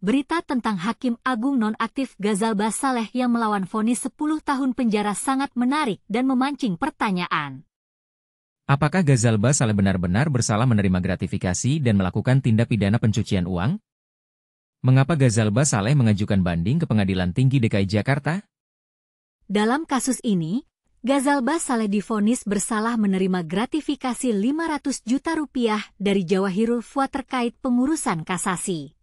Berita tentang Hakim Agung nonaktif Ghazalbah Saleh yang melawan vonis 10 tahun penjara sangat menarik dan memancing pertanyaan. Apakah Ghazalbah Saleh benar-benar bersalah menerima gratifikasi dan melakukan tindak pidana pencucian uang? Mengapa Ghazalbah Saleh mengajukan banding ke Pengadilan Tinggi DKI Jakarta? Dalam kasus ini, Ghazalbah Saleh divonis bersalah menerima gratifikasi 500 juta rupiah dari Jawahirul Fuad terkait pengurusan kasasi.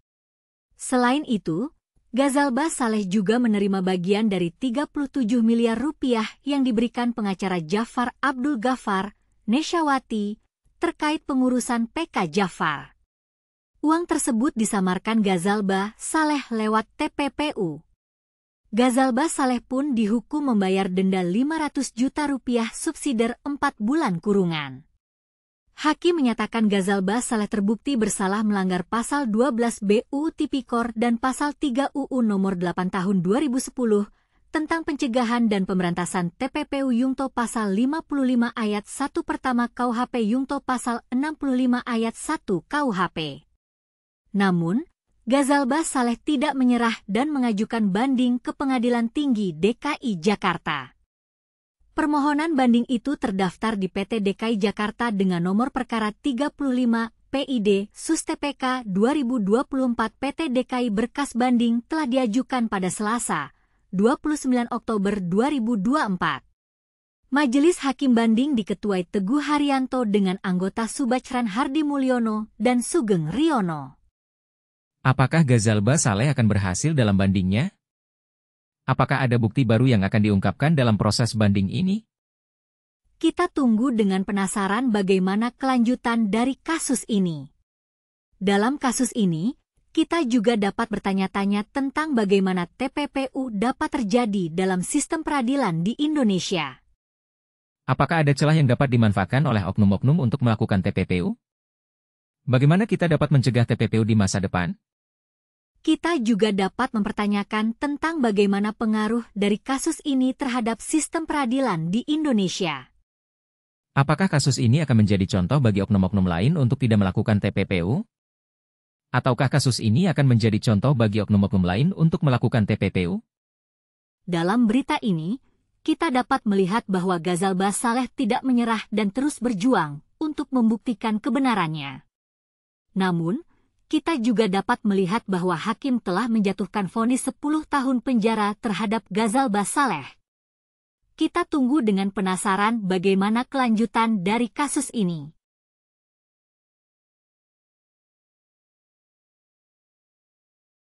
Selain itu, Ghazalbah Saleh juga menerima bagian dari 37 miliar rupiah yang diberikan pengacara Jafar Abdul Ghaffar, Nesyawati, terkait pengurusan PK Jafar. Uang tersebut disamarkan Ghazalbah Saleh lewat TPPU. Ghazalbah Saleh pun dihukum membayar denda 500 juta rupiah subsidiar 4 bulan kurungan. Hakim menyatakan Ghazalbah Saleh terbukti bersalah melanggar Pasal 12 BUU Tipikor dan Pasal 3 UU Nomor 8 Tahun 2010 tentang pencegahan dan pemberantasan TPPU Yungto Pasal 55 Ayat 1 pertama KUHP Yungto Pasal 65 Ayat 1 KUHP. Namun, Ghazalbah Saleh tidak menyerah dan mengajukan banding ke Pengadilan Tinggi DKI Jakarta. Permohonan banding itu terdaftar di PT DKI Jakarta dengan nomor perkara 35 PID Sus.TPK 2024 PT DKI berkas banding telah diajukan pada Selasa, 29 Oktober 2024. Majelis Hakim Banding diketuai Teguh Haryanto dengan anggota Subachran Hardi Mulyono dan Sugeng Riono. Apakah Ghazalbah Saleh akan berhasil dalam bandingnya? Apakah ada bukti baru yang akan diungkapkan dalam proses banding ini? Kita tunggu dengan penasaran bagaimana kelanjutan dari kasus ini. Dalam kasus ini, kita juga dapat bertanya-tanya tentang bagaimana TPPU dapat terjadi dalam sistem peradilan di Indonesia. Apakah ada celah yang dapat dimanfaatkan oleh oknum-oknum untuk melakukan TPPU? Bagaimana kita dapat mencegah TPPU di masa depan? Kita juga dapat mempertanyakan tentang bagaimana pengaruh dari kasus ini terhadap sistem peradilan di Indonesia. Apakah kasus ini akan menjadi contoh bagi oknum-oknum lain untuk tidak melakukan TPPU? Ataukah kasus ini akan menjadi contoh bagi oknum-oknum lain untuk melakukan TPPU? Dalam berita ini, kita dapat melihat bahwa Ghazalbah Saleh tidak menyerah dan terus berjuang untuk membuktikan kebenarannya. Namun, kita juga dapat melihat bahwa hakim telah menjatuhkan vonis 10 tahun penjara terhadap Ghazalbah Saleh. Kita tunggu dengan penasaran bagaimana kelanjutan dari kasus ini.